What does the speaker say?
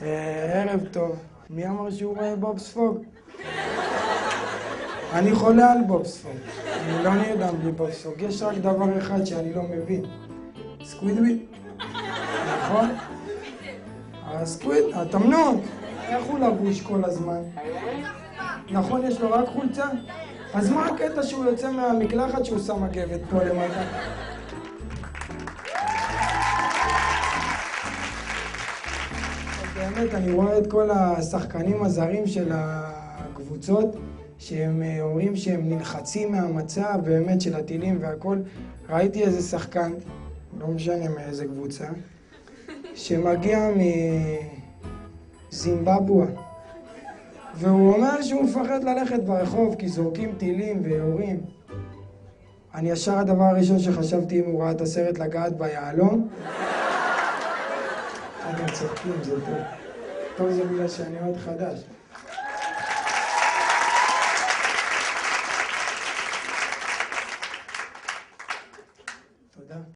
ערב טוב. מי אמר שהוא רואה בובספוג? אני חולה על בובספוג. אני לא נרדם בלי בובספוג. יש רק דבר אחד שאני לא מבין. סקווידוויד. נכון? הסקוויד, התמנון. איך הוא לבוש כל הזמן? נכון, יש לו רק חולצה? אז מה הקטע שהוא יוצא מהמקלחת שהוא שם מגבת פה למטה? באמת, אני רואה את כל השחקנים הזרים של הקבוצות, שהם אומרים שהם נלחצים מהמצב, באמת, של הטילים והכל. ראיתי איזה שחקן, לא משנה מאיזה קבוצה, שמגיע מזימבבואה. והוא אומר שהוא מפחד ללכת ברחוב כי זורקים טילים ויורים. אני ישר הדבר הראשון שחשבתי אם הוא ראה את הסרט לגעת ביעלון. אתם צוחקים, זה טוב. טוב זה בגלל שאני עוד חדש.